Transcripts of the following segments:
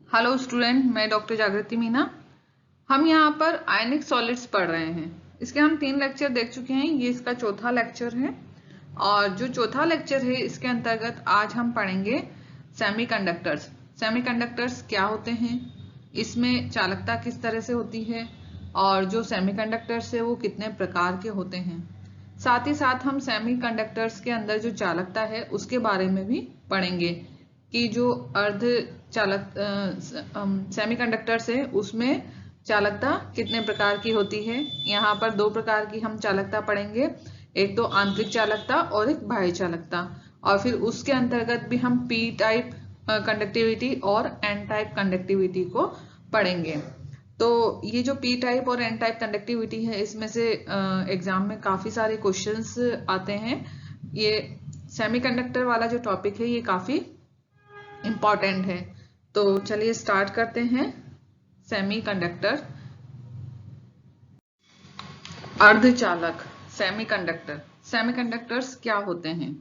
Hello student, मैं doctor जागृति मीना। हम यहाँ पर आयनिक सॉलिड्स पढ़ रहे हैं। इसके हम 3 लेक्चर देख चुके हैं। ये इसका चौथा लेक्चर है और जो चौथा लेक्चर है इसके अंतर्गत आज हम पढ़ेंगे सेमीकंडक्टर्स। सेमीकंडक्टर्स क्या होते हैं, इसमें चालकता किस तरह से होती है और जो सेमीकंडक्टर्स है वो कितने प्रकार के होते हैं। साथ ही साथ हम सेमीकंडक्टर्स के अंदर जो चालकता है उसके बारे में भी पढ़ेंगे कि जो अर्ध चालक सेमीकंडक्टर्स है उसमें चालकता कितने प्रकार की होती है। यहाँ पर 2 प्रकार की हम चालकता पढ़ेंगे, एक तो आंतरिक चालकता और एक बाह्य चालकता। और फिर उसके अंतर्गत भी हम पी टाइप कंडक्टिविटी और एन टाइप कंडक्टिविटी को पढ़ेंगे। तो ये जो पी टाइप और एन टाइप कंडक्टिविटी है इसमें से एग्जाम में काफी सारे क्वेश्चंस आते हैं। ये सेमीकंडक्टर वाला जो टॉपिक है ये काफी इम्पॉर्टेंट है। तो चलिए स्टार्ट करते हैं। सेमीकंडक्टर, अर्धचालक, सेमीकंडक्टर। सेमीकंडक्टर्स क्या होते हैं?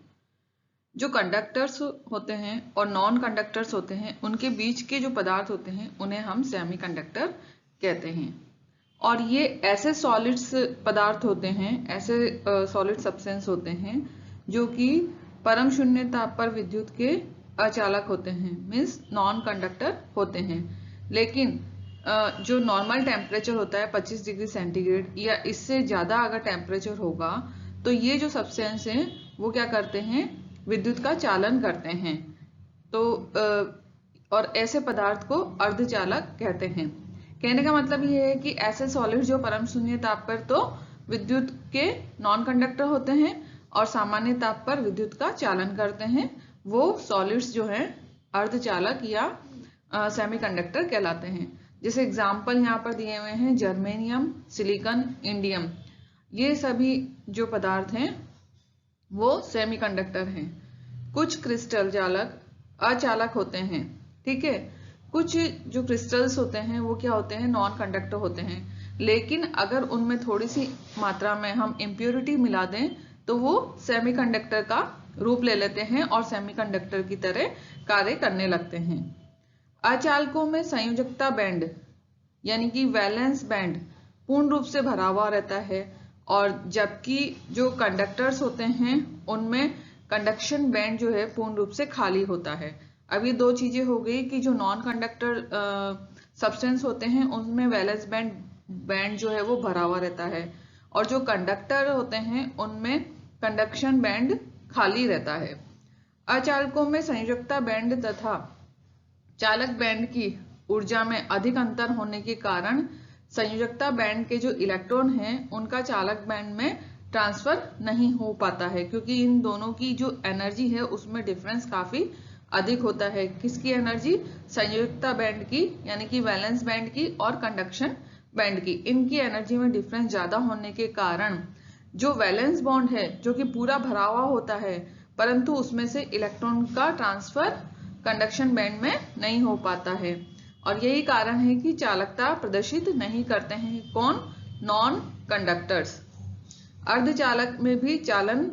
जो कंडक्टर्स होते हैं और नॉन कंडक्टर्स होते हैं उनके बीच के जो पदार्थ होते हैं उन्हें हम सेमीकंडक्टर कहते हैं। और ये ऐसे सॉलिड्स पदार्थ होते हैं, ऐसे सॉलिड सब्सटेंस होते हैं जो कि परम शून्य ताप पर विद्युत के अचालक होते हैं, मीन्स नॉन कंडक्टर होते हैं। लेकिन जो नॉर्मल टेम्परेचर होता है 25 डिग्री सेंटीग्रेड या इससे ज़्यादा अगर टेम्परेचर होगा तो ये जो सब्सटेंस हैं वो क्या करते हैं, विद्युत का चालन करते हैं। तो और ऐसे पदार्थ को अर्धचालक कहते हैं। कहने का मतलब ये है कि ऐसे सॉलिड जो परम शून्य ताप पर तो विद्युत के नॉन कंडक्टर होते हैं और सामान्य ताप पर विद्युत का चालन करते हैं, वो सॉलिड्स जो हैं अर्धचालक या सेमीकंडक्टर कहलाते हैं। जैसे एग्जाम्पल यहाँ पर दिए हुए हैं जर्मेनियम, सिलिकॉन, इंडियम। ये सभी जो पदार्थ हैं वो सेमीकंडक्टर हैं। कुछ क्रिस्टल चालक अचालक होते हैं, ठीक है। कुछ जो क्रिस्टल्स होते हैं वो क्या होते हैं, नॉन कंडक्टर होते हैं। लेकिन अगर उनमें थोड़ी सी मात्रा में हम इम्प्योरिटी मिला दें तो वो सेमीकंडक्टर का रूप ले लेते हैं और सेमीकंडक्टर की तरह कार्य करने लगते हैं। अचालकों में संयोजकता बैंड यानी कि वैलेंस बैंड पूर्ण रूप से भरा हुआ रहता है और जबकि जो कंडक्टर्स होते हैं उनमें कंडक्शन बैंड जो है पूर्ण रूप से खाली होता है। अब ये 2 चीजें हो गई कि जो नॉन कंडक्टर सब्सटेंस होते हैं उनमें वैलेंस बैंड जो है वो भरा हुआ रहता है और जो कंडक्टर होते हैं उनमें कंडक्शन बैंड खाली रहता है। अचालकों में संयोजकता बैंड तथा चालक बैंड की ऊर्जा में अधिक अंतर होने के कारण संयोजकता बैंड के जो इलेक्ट्रॉन हैं उनका चालक बैंड में ट्रांसफर नहीं हो पाता है, क्योंकि इन दोनों की जो एनर्जी है उसमें डिफरेंस काफी अधिक होता है। किसकी एनर्जी? संयोजकता बैंड की यानी कि वैलेंस बैंड की और कंडक्शन बैंड की। इनकी एनर्जी में डिफरेंस ज्यादा होने के कारण जो वैलेंस बॉन्ड है जो कि पूरा भरा हुआ होता है परंतु उसमें से इलेक्ट्रॉन का ट्रांसफर कंडक्शन बैंड में नहीं हो पाता है और यही कारण है कि चालकता प्रदर्शित नहीं करते हैं। कौन? Non conductors. अर्धचालक में भी चालन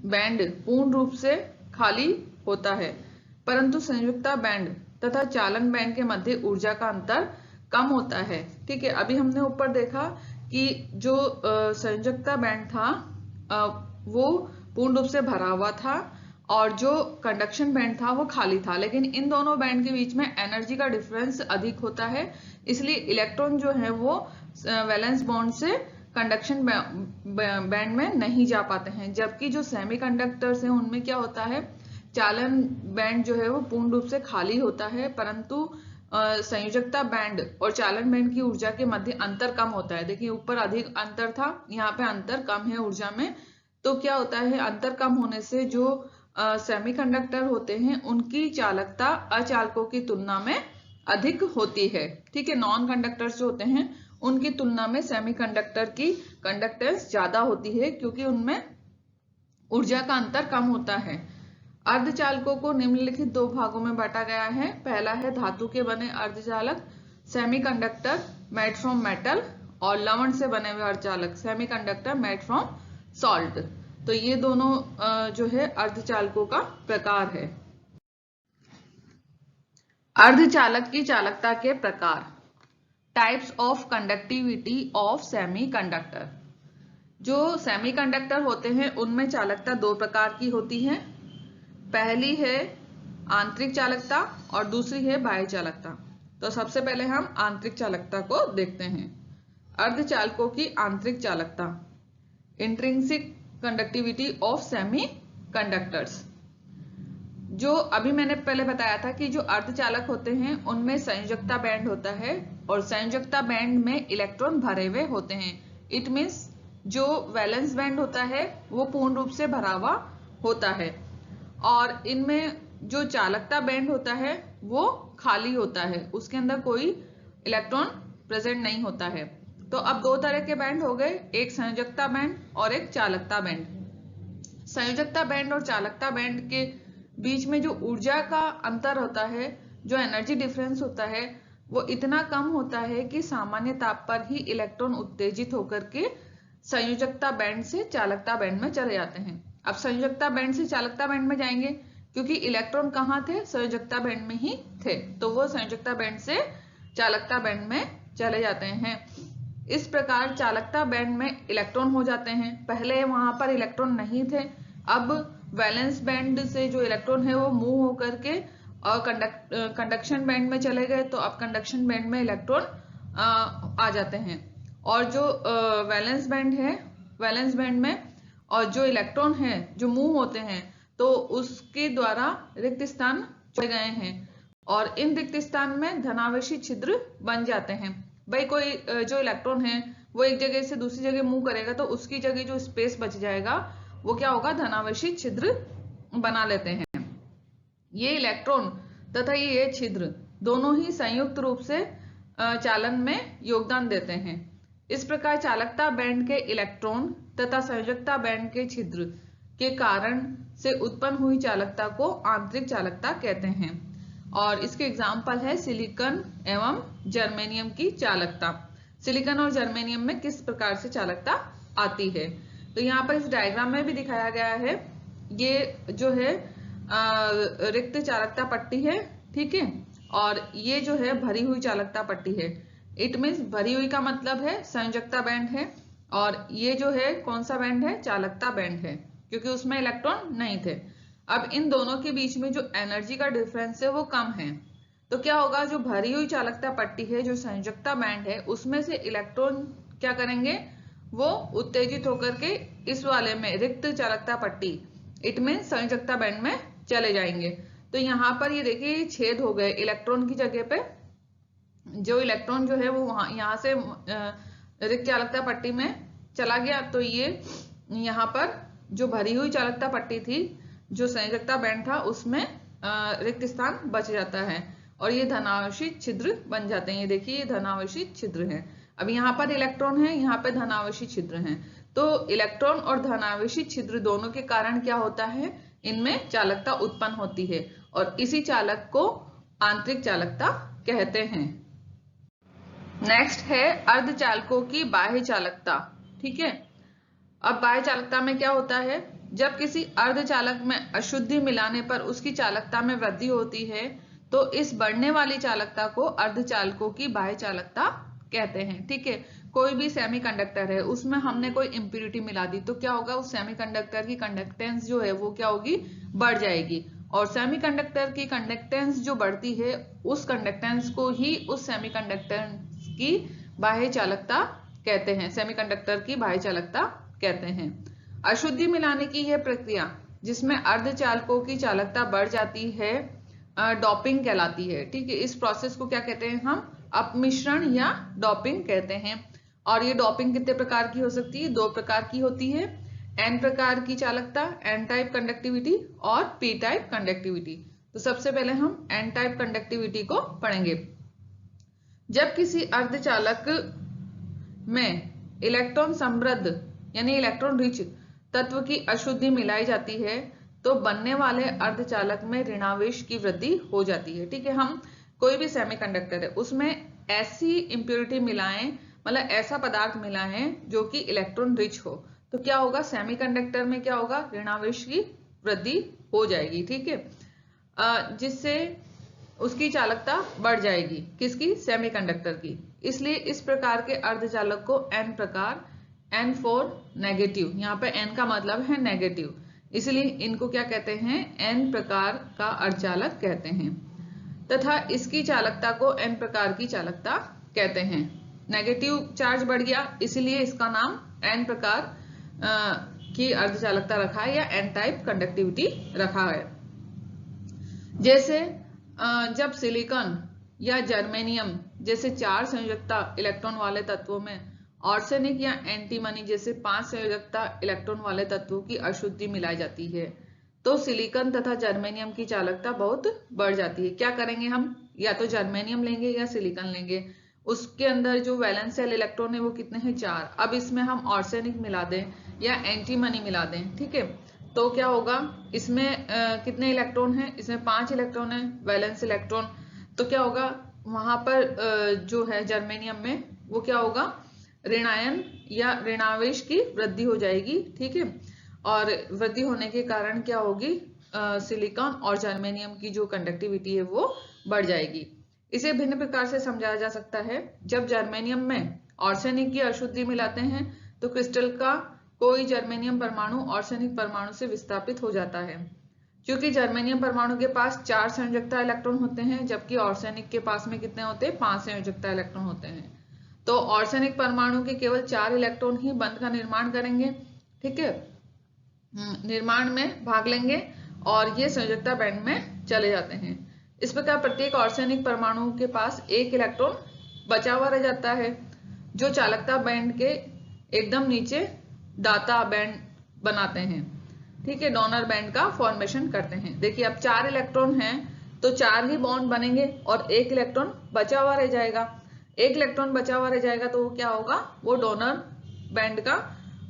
बैंड पूर्ण रूप से खाली होता है परंतु संयोजकता बैंड तथा चालन बैंड के मध्य ऊर्जा का अंतर कम होता है, ठीक है। अभी हमने ऊपर देखा कि जो संयोजकता बैंड था वो पूर्ण रूप से भरा हुआ था और जो कंडक्शन बैंड था वो खाली था, लेकिन इन दोनों बैंड के बीच में एनर्जी का डिफरेंस अधिक होता है, इसलिए इलेक्ट्रॉन जो है वो वैलेंस बॉन्ड से कंडक्शन बैंड में नहीं जा पाते हैं। जबकि जो सेमीकंडक्टर्स हैं उनमें क्या होता है, चालन बैंड जो है वो पूर्ण रूप से खाली होता है परंतु संयोजकता बैंड और चालन बैंड की ऊर्जा के मध्य अंतर कम होता है। देखिए ऊपर अधिक अंतर था, यहाँ पे अंतर कम है ऊर्जा में। तो क्या होता है, अंतर कम होने से जो सेमीकंडक्टर होते हैं उनकी चालकता अचालकों की तुलना में अधिक होती है, ठीक है। नॉन कंडक्टर्स जो होते हैं उनकी तुलना में सेमीकंडक्टर की कंडक्टेंस ज्यादा होती है क्योंकि उनमें ऊर्जा का अंतर कम होता है। अर्धचालकों को निम्नलिखित 2 भागों में बांटा गया है। पहला है धातु के बने अर्धचालक सेमीकंडक्टर मेड फ्रॉम मेटल और लवण से बने हुए अर्धचालक सेमीकंडक्टर मेड फ्रॉम सॉल्ट। तो ये दोनों जो है अर्धचालकों का प्रकार है। अर्धचालक की चालकता के प्रकार, types of conductivity of semiconductor. जो सेमीकंडक्टर होते हैं उनमें चालकता दो प्रकार की होती है। पहली है आंतरिक चालकता और दूसरी है बाह्य चालकता। तो सबसे पहले हम आंतरिक चालकता को देखते हैं। अर्धचालकों की आंतरिक चालकता, इंट्रिंसिक कंडक्टिविटी ऑफ सेमीकंडक्टर्स। जो अभी मैंने पहले बताया था कि जो अर्धचालक होते हैं उनमें संयोजकता बैंड होता है और संयोजकता बैंड में इलेक्ट्रॉन भरे हुए होते हैं। इट मीन्स जो वैलेंस बैंड होता है वो पूर्ण रूप से भरा हुआ होता है और इनमें जो चालकता बैंड होता है वो खाली होता है, उसके अंदर कोई इलेक्ट्रॉन प्रेजेंट नहीं होता है। तो अब दो तरह के बैंड हो गए, एक संयोजकता बैंड और एक चालकता बैंड। संयोजकता बैंड और चालकता बैंड के बीच में जो ऊर्जा का अंतर होता है, जो एनर्जी डिफरेंस होता है, वो इतना कम होता है कि सामान्य ताप पर ही इलेक्ट्रॉन उत्तेजित होकर के संयोजकता बैंड से चालकता बैंड में चले जाते हैं। अब संयोजकता बैंड से चालकता बैंड में जाएंगे क्योंकि इलेक्ट्रॉन कहाँ थे, संयोजकता बैंड में ही थे, तो वो संयोजकता बैंड से चालकता बैंड में चले जाते हैं। इस प्रकार चालकता बैंड में इलेक्ट्रॉन हो जाते हैं। पहले वहां पर इलेक्ट्रॉन नहीं थे, अब वैलेंस बैंड से जो इलेक्ट्रॉन है वो मूव होकर के और कंडक्शन बैंड में चले गए, तो अब कंडक्शन बैंड में इलेक्ट्रॉन आ जाते हैं। और जो वैलेंस बैंड है, वैलेंस बैंड में और जो इलेक्ट्रॉन है जो मूव होते हैं तो उसके द्वारा रिक्त स्थान छोड़े गए हैं और इन रिक्त स्थान में धनावेशी छिद्र बन जाते हैं। भाई कोई जो इलेक्ट्रॉन है वो एक जगह से दूसरी जगह मूव करेगा तो उसकी जगह जो स्पेस बच जाएगा वो क्या होगा, धनावेशी छिद्र बना लेते हैं। ये इलेक्ट्रॉन तथा ये छिद्र दोनों ही संयुक्त रूप से चालन में योगदान देते हैं। इस प्रकार चालकता बैंड के इलेक्ट्रॉन तथा संयोजकता बैंड के छिद्र के कारण से उत्पन्न हुई चालकता को आंतरिक चालकता कहते हैं। और इसके एग्जाम्पल है सिलिकॉन एवं जर्मेनियम की चालकता। सिलिकॉन और जर्मेनियम में किस प्रकार से चालकता आती है, तो यहाँ पर इस डायग्राम में भी दिखाया गया है। ये जो है रिक्त चालकता पट्टी है, ठीक है, और ये जो है भरी हुई चालकता पट्टी है। इट मीन्स भरी हुई का मतलब है संयोजकता बैंड है और ये जो है कौन सा बैंड है, चालकता बैंड है, क्योंकि उसमें इलेक्ट्रॉन नहीं थे। अब इन दोनों के बीच में जो एनर्जी का डिफरेंस है वो कम है, तो क्या होगा, जो भरी हुई चालकता पट्टी है, जो संयोजकता बैंड है, उसमें से इलेक्ट्रॉन क्या करेंगे, वो उत्तेजित होकर के इस वाले में रिक्त चालकता पट्टी, इट मीन संयोजकता बैंड में चले जाएंगे। तो यहाँ पर ये देखिए छेद हो गए इलेक्ट्रॉन की जगह पे, जो इलेक्ट्रॉन जो है वो वहां यहाँ से रिक्त चालकता पट्टी में चला गया, तो ये यहाँ पर जो भरी हुई चालकता पट्टी थी, जो संयोजकता बैंड था, उसमें रिक्त स्थान बच जाता है और ये धनावेशी छिद्र बन जाते हैं। ये देखिए ये धनावेशी छिद्र है। अब यहाँ पर इलेक्ट्रॉन है, यहाँ पे धनावेशी छिद्र हैं, तो इलेक्ट्रॉन और धनावेशी छिद्र दोनों के कारण क्या होता है, इनमें चालकता उत्पन्न होती है और इसी चालक को आंतरिक चालकता कहते हैं। नेक्स्ट है अर्धचालकों की बाह्य चालकता, ठीक है। अब बाह्य चालकता में क्या होता है, जब किसी अर्धचालक में अशुद्धि मिलाने पर उसकी चालकता में वृद्धि होती है तो इस बढ़ने वाली चालकता को अर्धचालकों की बाह्य चालकता कहते हैं, ठीक है। कोई भी सेमीकंडक्टर है, उसमें हमने कोई इंप्योरिटी मिला दी तो क्या होगा, उस सेमीकंडक्टर की कंडक्टेंस जो है वो क्या होगी, बढ़ जाएगी और सेमीकंडक्टर की कंडक्टेंस जो बढ़ती है उस कंडक्टेंस को ही उस सेमीकंडक्टर की बाह्य चालकता कहते हैं, सेमीकंडक्टर की बाह्य चालकता कहते हैं। अशुद्धि मिलाने की यह प्रक्रिया जिसमें अर्धचालकों की चालकता बढ़ जाती है डोपिंग कहलाती है, ठीक है। इस प्रोसेस को क्या कहते हैं हम, अपमिश्रण या डोपिंग कहते हैं। और ये डोपिंग कितने प्रकार की हो सकती है, दो प्रकार की होती है। एन प्रकार की चालकता, एन टाइप कंडक्टिविटी और पी टाइप कंडक्टिविटी। तो सबसे पहले हम एन टाइप कंडक्टिविटी को पढ़ेंगे। जब किसी अर्धचालक में इलेक्ट्रॉन समृद्ध यानी इलेक्ट्रॉन रिच तत्व की अशुद्धि मिलाई जाती है तो बनने वाले अर्धचालक में ऋणावेश की वृद्धि हो जाती है, ठीक है। हम कोई भी सेमीकंडक्टर है उसमें ऐसी इंप्योरिटी मिलाएं, मतलब ऐसा पदार्थ मिलाएं जो कि इलेक्ट्रॉन रिच हो, तो क्या होगा, सेमीकंडक्टर में क्या होगा, ऋणावेश की वृद्धि हो जाएगी, ठीक है। जिससे उसकी चालकता बढ़ जाएगी। किसकी? सेमीकंडक्टर की। इसलिए इस प्रकार के अर्धचालक को N प्रकार, N फॉर नेगेटिव, यहाँ पे N का मतलब है नेगेटिव, इसलिए इनको क्या कहते हैं? N प्रकार का अर्धचालक कहते हैं। तथा इसकी चालकता को N प्रकार की चालकता कहते हैं। नेगेटिव चार्ज बढ़ गया, इसलिए इसका नाम N प्रकार की अर्धचालकता रखा है या N टाइप कंडक्टिविटी रखा है। जैसे जब सिलिकॉन या जर्मेनियम जैसे 4 संयोजकता इलेक्ट्रॉन वाले तत्वों में आर्सेनिक या एंटीमनी जैसे 5 संयोजकता इलेक्ट्रॉन वाले तत्वों की अशुद्धि मिलाई जाती है, तो सिलिकॉन तथा जर्मेनियम की चालकता बहुत बढ़ जाती है। क्या करेंगे हम? या तो जर्मेनियम लेंगे या सिलिकॉन लेंगे, उसके अंदर जो वैलेंस शेल इलेक्ट्रॉन है वो कितने हैं? 4। अब इसमें हम आर्सेनिक मिला दें या एंटीमनी मिला दें, ठीक है, तो क्या होगा? इसमें कितने इलेक्ट्रॉन हैं? इसमें 5 इलेक्ट्रॉन है वैलेंस इलेक्ट्रॉन। तो क्या होगा वहां पर जो है जर्मेनियम में वो क्या होगा? ऋणायन या ऋणावेश की वृद्धि हो जाएगी, ठीक है, और वृद्धि होने के कारण क्या होगी? सिलिकॉन और जर्मेनियम की जो कंडक्टिविटी है वो बढ़ जाएगी। इसे भिन्न प्रकार से समझाया जा सकता है। जब जर्मेनियम में आर्सेनिक की अशुद्धि मिलाते हैं तो क्रिस्टल का कोई जर्मेनियम परमाणु आर्सेनिक परमाणु से विस्थापित हो जाता है। क्योंकि जर्मेनियम परमाणु के पास 4 संयोजकता इलेक्ट्रॉन होते हैं, जबकि आर्सेनिक के पास में कितने होते हैं? 5 संयोजकता इलेक्ट्रॉन होते हैं। तो आर्सेनिक परमाणु के केवल 4 इलेक्ट्रॉन ही बंध का निर्माण करेंगे, ठीक है, निर्माण में भाग लेंगे और ये संयोजकता बैंड में चले जाते हैं। इस प्रकार प्रत्येक आर्सेनिक परमाणु के पास 1 इलेक्ट्रॉन बचा हुआ रह जाता है, जो चालकता बैंड के एकदम नीचे दाता बैंड बनाते हैं, ठीक है, डोनर बैंड का फॉर्मेशन करते हैं। देखिए अब 4 इलेक्ट्रॉन हैं तो 4 ही बॉन्ड बनेंगे और 1 इलेक्ट्रॉन बचा हुआ रह जाएगा। 1 इलेक्ट्रॉन बचा हुआ रह जाएगा तो वो क्या होगा? वो डोनर बैंड का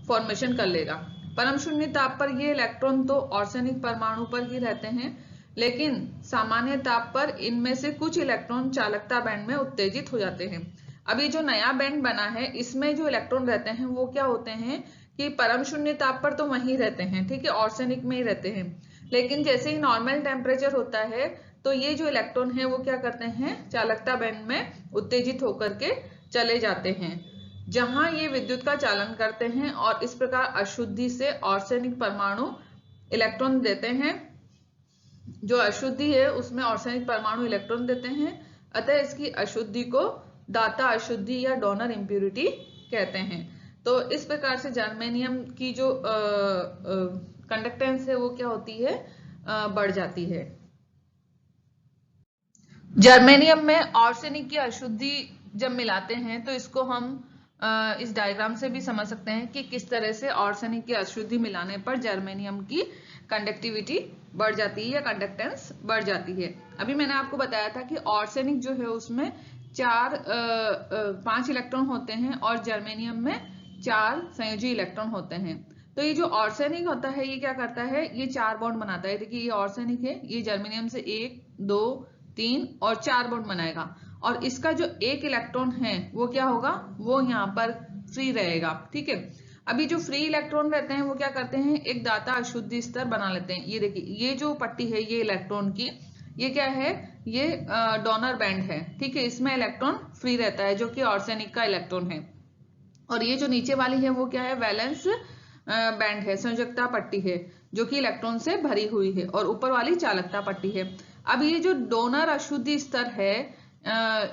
फॉर्मेशन कर लेगा। परम शून्य ताप पर ये इलेक्ट्रॉन तो आर्सेनिक परमाणु पर ही रहते हैं, लेकिन सामान्य ताप पर इनमें से कुछ इलेक्ट्रॉन चालकता बैंड में उत्तेजित हो जाते हैं। अभी जो नया बैंड बना है इसमें जो इलेक्ट्रॉन रहते हैं वो क्या होते हैं कि परम शून्य ताप पर तो वहीं रहते हैं, ठीक है, आर्सेनिक में ही रहते हैं, लेकिन जैसे ही नॉर्मल टेम्परेचर होता है तो ये जो इलेक्ट्रॉन है वो क्या करते हैं? चालकता बैंड में उत्तेजित होकर के चले जाते हैं, जहां ये विद्युत का चालन करते हैं और इस प्रकार अशुद्धि से आर्सेनिक परमाणु इलेक्ट्रॉन देते हैं। जो अशुद्धि है उसमें आर्सेनिक परमाणु इलेक्ट्रॉन देते हैं, अतः इसकी अशुद्धि को दाता अशुद्धि या डोनर इंप्यूरिटी कहते हैं। तो इस प्रकार से जर्मेनियम की जो कंडक्टेंस है वो क्या होती है? बढ़ जाती है। जर्मेनियम में आर्सेनिक की अशुद्धि जब मिलाते हैं तो इसको हम इस डायग्राम से भी समझ सकते हैं कि किस तरह से आर्सेनिक की अशुद्धि मिलाने पर जर्मेनियम की कंडक्टिविटी बढ़ जाती है या कंडक्टेंस बढ़ जाती है। अभी मैंने आपको बताया था कि आर्सेनिक जो है उसमें 5 इलेक्ट्रॉन होते हैं और जर्मेनियम में 4 संयोजी इलेक्ट्रॉन होते हैं। तो ये जो आर्सेनिक होता है ये क्या करता है? ये 4 बॉन्ड बनाता है। देखिए ये आर्सेनिक है, ये जर्मेनियम से 1 2 3 और 4 बॉन्ड बनाएगा और इसका जो 1 इलेक्ट्रॉन है वो क्या होगा? वो यहाँ पर फ्री रहेगा, ठीक है। अभी जो फ्री इलेक्ट्रॉन रहते हैं वो क्या करते हैं? एक दाता अशुद्धि स्तर बना लेते हैं। ये देखिए ये जो पट्टी है ये इलेक्ट्रॉन की, ये क्या है? ये डोनर बैंड है, ठीक है, इसमें इलेक्ट्रॉन फ्री रहता है जो कि आर्सेनिक का इलेक्ट्रॉन है। और ये जो नीचे वाली है वो क्या है? वैलेंस बैंड है, संयोजकता पट्टी है जो कि इलेक्ट्रॉन से भरी हुई है, और ऊपर वाली चालकता पट्टी है। अब ये जो डोनर अशुद्धि स्तर है,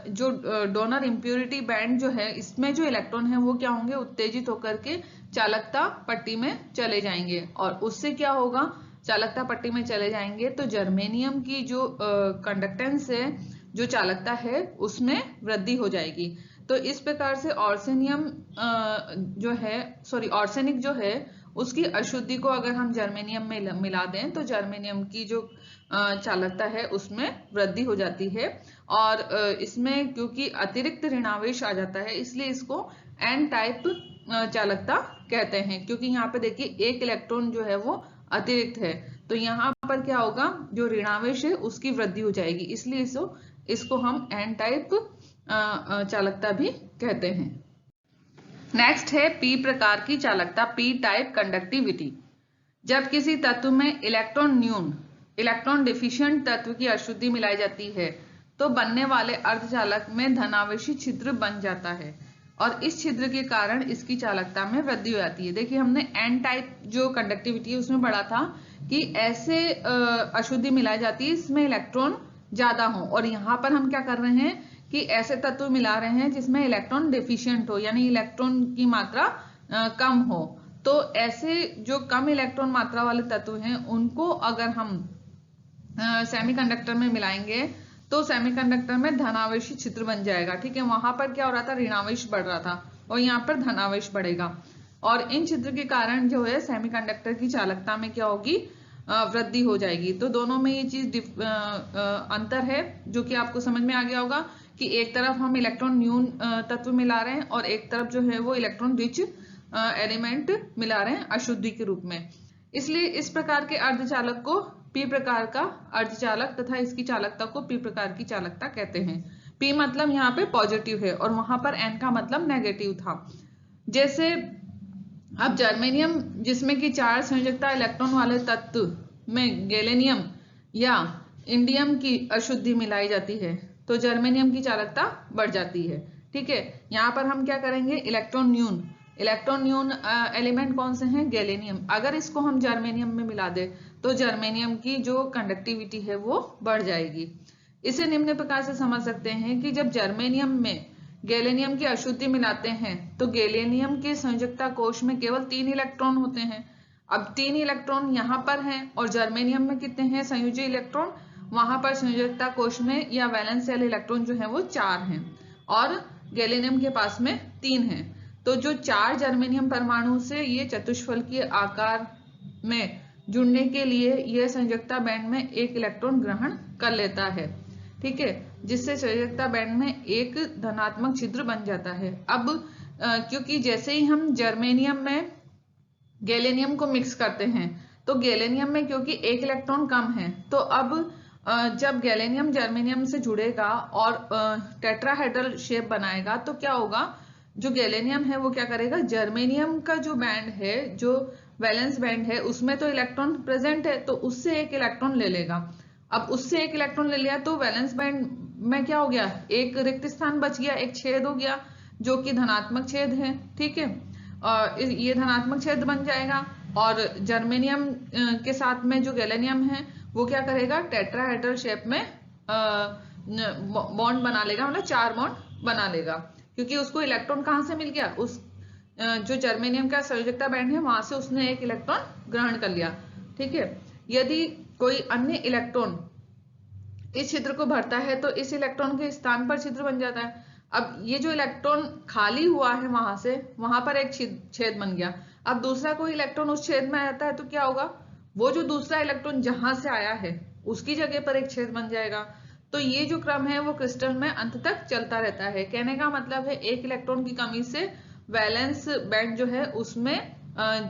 जो डोनर इंप्योरिटी बैंड जो है, इसमें जो इलेक्ट्रॉन है वो क्या होंगे? उत्तेजित होकर के चालकता पट्टी में चले जाएंगे और उससे क्या होगा? चालकता पट्टी में चले जाएंगे तो जर्मेनियम की जो कंडक्टेंस है, जो चालकता है, उसमें वृद्धि हो जाएगी। तो इस प्रकार से आर्सेनिक जो है उसकी अशुद्धि को अगर हम जर्मेनियम में मिला दें तो जर्मेनियम की जो चालकता है उसमें वृद्धि हो जाती है। और इसमें क्योंकि अतिरिक्त ऋणावेश आ जाता है इसलिए इसको एन टाइप चालकता कहते हैं, क्योंकि यहाँ पे देखिए 1 इलेक्ट्रॉन जो है वो अतिरिक्त है, तो यहाँ पर क्या होगा? जो ऋणावेश है उसकी वृद्धि हो जाएगी, इसलिए इसको हम एन टाइप चालकता भी कहते हैं। नेक्स्ट है पी प्रकार की चालकता, पी टाइप कंडक्टिविटी। जब किसी तत्व में इलेक्ट्रॉन न्यून, इलेक्ट्रॉन डिफिशिएंट तत्व की अशुद्धि मिलाई जाती है तो बनने वाले अर्धचालक में धनावेशी छिद्र बन जाता है और इस छिद्र के कारण इसकी चालकता में वृद्धि हो जाती है। देखिए हमने एन टाइप जो कंडक्टिविटी है उसमें पढ़ा था कि ऐसे अशुद्धि मिलाई जाती है इसमें इलेक्ट्रॉन ज्यादा हो, और यहाँ पर हम क्या कर रहे हैं कि ऐसे तत्व मिला रहे हैं जिसमें इलेक्ट्रॉन डेफिशिएंट हो, यानी इलेक्ट्रॉन की मात्रा कम हो। तो ऐसे जो कम इलेक्ट्रॉन मात्रा वाले तत्व हैं उनको अगर हम सेमीकंडक्टर में मिलाएंगे तो सेमीकंडक्टर में धनावेशी छिद्र बन जाएगा। ठीक है, वहां पर क्या हो रहा था, ऋणावेश बढ़ रहा था और यहाँ पर धनावेश बढ़ेगा, और इन छिद्र के कारण जो है सेमीकंडक्टर की चालकता में क्या होगी, वृद्धि हो जाएगी। तो दोनों में ये चीज अंतर है जो कि आपको समझ में आ गया होगा कि एक तरफ हम इलेक्ट्रॉन न्यून तत्व मिला रहे हैं और एक तरफ जो है वो इलेक्ट्रॉन रिच एलिमेंट मिला रहे हैं अशुद्धि के रूप में। इसलिए इस प्रकार के अर्धचालक को पी प्रकार का अर्धचालक तथा इसकी चालकता को पी प्रकार की चालकता कहते हैं। पी मतलब यहाँ पे पॉजिटिव है और वहां पर एन का मतलब नेगेटिव था। जैसे अब जर्मेनियम जिसमें कि 4 संयोजकता इलेक्ट्रॉन वाले तत्व में गैलेनियम या इंडियम की अशुद्धि मिलाई जाती है तो जर्मेनियम की चालकता बढ़ जाती है। ठीक है, यहाँ पर हम क्या करेंगे, इलेक्ट्रॉन न्यून एलिमेंट कौन से हैं, गैलेनियम। अगर इसको हम जर्मेनियम में मिला दे तो जर्मेनियम की जो कंडक्टिविटी है वो बढ़ जाएगी। इसे निम्न प्रकार से समझ सकते हैं कि जब जर्मेनियम में गैलेनियम की अशुद्धि मिलाते हैं तो गैलेनियम के संयोजकता कोश में केवल 3 इलेक्ट्रॉन होते हैं। अब 3 इलेक्ट्रॉन यहाँ पर हैं और जर्मेनियम में कितने हैं संयोजी इलेक्ट्रॉन, वहां पर संयोजकता कोश में या वैलेंस शेल इलेक्ट्रॉन जो है वो 4 हैं और गैलेनियम के पास में 3 हैं। तो जो 4 जर्मेनियम परमाणु से ये चतुष्फल के आकार में जुड़ने के लिए यह संयोजकता बैंड में 1 इलेक्ट्रॉन ग्रहण कर लेता है। ठीक है, जिससे संयोजकता बैंड में एक धनात्मक छिद्र बन जाता है। अब क्योंकि जैसे ही हम जर्मेनियम में गैलेनियम को मिक्स करते हैं तो गैलेनियम में क्योंकि 1 इलेक्ट्रॉन कम है तो अब जब गैलेनियम जर्मेनियम से जुड़ेगा और टेट्राहेड्रल शेप बनाएगा तो क्या होगा, जो गैलेनियम है वो क्या करेगा, जर्मेनियम का जो बैंड है, जो वैलेंस बैंड है उसमें तो इलेक्ट्रॉन प्रेजेंट है तो उससे 1 इलेक्ट्रॉन ले लेगा। अब उससे 1 इलेक्ट्रॉन ले लिया तो वैलेंस बैंड में क्या हो गया, एक रिक्त स्थान बच गया, एक छेद हो गया जो कि धनात्मक छेद है। ठीक है, और ये धनात्मक छेद बन जाएगा और जर्मेनियम के साथ में जो गैलेनियम है वो क्या करेगा, टेट्राहेड्रल शेप में बॉन्ड बना लेगा, मतलब 4 बॉन्ड बना लेगा क्योंकि उसको इलेक्ट्रॉन कहाँ से मिल गया, उस जो जर्मेनियम का संयोजकता बैंड है वहां से उसने 1 इलेक्ट्रॉन ग्रहण कर लिया। ठीक है, यदि कोई अन्य इलेक्ट्रॉन इस छिद्र को भरता है तो इस इलेक्ट्रॉन के स्थान पर छिद्र बन जाता है। अब ये जो इलेक्ट्रॉन खाली हुआ है वहां से, वहां पर एक छेद बन गया। अब दूसरा कोई इलेक्ट्रॉन उस छेद में आता है तो क्या होगा, वो जो दूसरा इलेक्ट्रॉन जहां से आया है उसकी जगह पर एक छेद बन जाएगा। तो ये जो क्रम है वो क्रिस्टल में अंत तक चलता रहता है। कहने का मतलब है 1 इलेक्ट्रॉन की कमी से वैलेंस बैंड जो है उसमें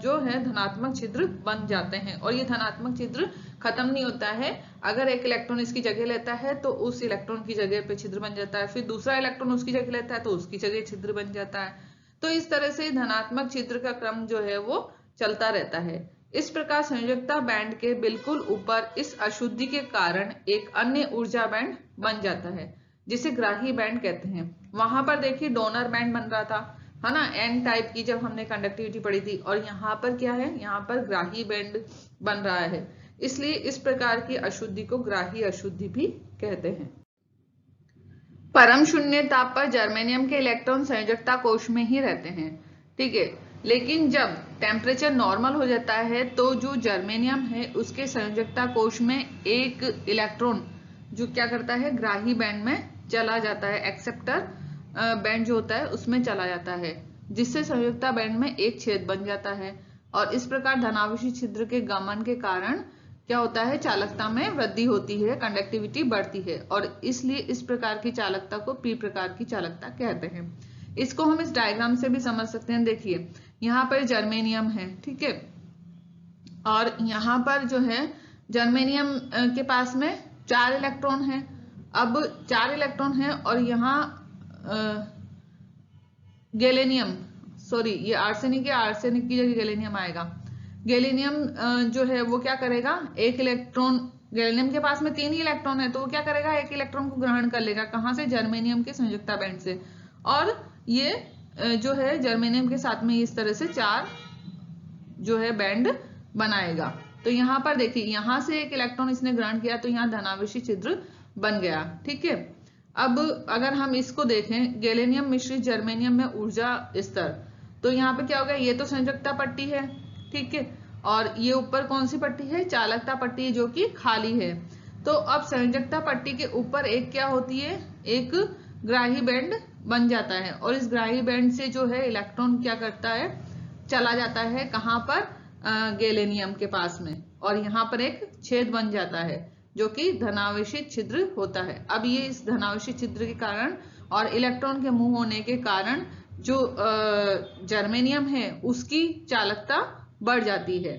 जो है धनात्मक छिद्र बन जाते हैं और ये धनात्मक छिद्र खत्म नहीं होता है। अगर एक इलेक्ट्रॉन इसकी जगह लेता है तो उस इलेक्ट्रॉन की जगह पे छिद्र बन जाता है, फिर दूसरा इलेक्ट्रॉन उसकी जगह लेता है तो उसकी जगह छिद्र बन जाता है। तो इस तरह से धनात्मक छिद्र का क्रम जो है वो चलता रहता है। इस प्रकार संयोजकता बैंड के बिल्कुल ऊपर इस अशुद्धि के कारण एक अन्य ऊर्जा बैंड बन जाता है जिसे ग्राही बैंड कहते हैं। वहां पर देखिए डोनर बैंड बन रहा था, है ना, एन टाइप की जब हमने कंडक्टिविटी पढ़ी थी, और यहाँ पर क्या है, यहाँ पर ग्राही बैंड बन रहा है। इसलिए इस प्रकार की अशुद्धि को ग्राही अशुद्धि भी कहते हैं। परम शून्य ताप पर जर्मेनियम के इलेक्ट्रॉन संयोजकता कोश में ही रहते हैं। ठीक है, लेकिन जब टेम्परेचर नॉर्मल हो जाता है तो जो जर्मेनियम है उसके संयोजकता कोश में एक इलेक्ट्रॉन जो क्या करता है, ग्राही बैंड में चला जाता है, एक्सेप्टर बैंड जो होता है उसमें चला जाता है, जिससे संयोजकता बैंड में एक छेद बन जाता है। और इस प्रकार धनावेशी छिद्र के गमन के कारण क्या होता है, चालकता में वृद्धि होती है, कंडक्टिविटी बढ़ती है, और इसलिए इस प्रकार की चालकता को पी प्रकार की चालकता कहते हैं। इसको हम इस डायग्राम से भी समझ सकते हैं। देखिए यहाँ पर जर्मेनियम है, ठीक है, और यहाँ पर जो है जर्मेनियम के पास में 4 इलेक्ट्रॉन है। अब 4 इलेक्ट्रॉन है और यहाँ गैलेनियम, सॉरी ये आर्सेनिक है, आर्सेनिक की जगह गैलेनियम आएगा। गैलेनियम जो है वो क्या करेगा, 1 इलेक्ट्रॉन गैलेनियम के पास में 3 ही इलेक्ट्रॉन है, तो वो क्या करेगा, एक इलेक्ट्रॉन को ग्रहण कर लेगा, कहाँ से, जर्मेनियम के संयुक्ता बैंड से, और ये जो है जर्मेनियम के साथ में इस तरह से 4 जो है बैंड बनाएगा। तो यहाँ पर देखिए, यहाँ से एक इलेक्ट्रॉन इसने ग्रहण किया तो यहाँ धनावेशी छिद्र बन गया। ठीक है, अब अगर हम इसको देखें, गैलेनियम मिश्रित जर्मेनियम में ऊर्जा स्तर, तो यहाँ पे क्या हो गया, ये तो संयुक्ता पट्टी है, ठीक है, और ये ऊपर कौन सी पट्टी है, चालकता पट्टी, जो कि खाली है। तो अब संयुक्ता पट्टी के ऊपर एक क्या होती है, एक ग्राही बैंड बन जाता है, और इस ग्राही बैंड से जो है इलेक्ट्रॉन क्या करता है, चला जाता है कहाँ पर, गैलेनियम के पास में, और यहाँ पर एक छेद बन जाता है जो कि धनावेशी छिद्र होता है। अब ये इस धनावेशी छिद्र के कारण और इलेक्ट्रॉन के मुंह होने के कारण जो जर्मेनियम है उसकी चालकता बढ़ जाती है।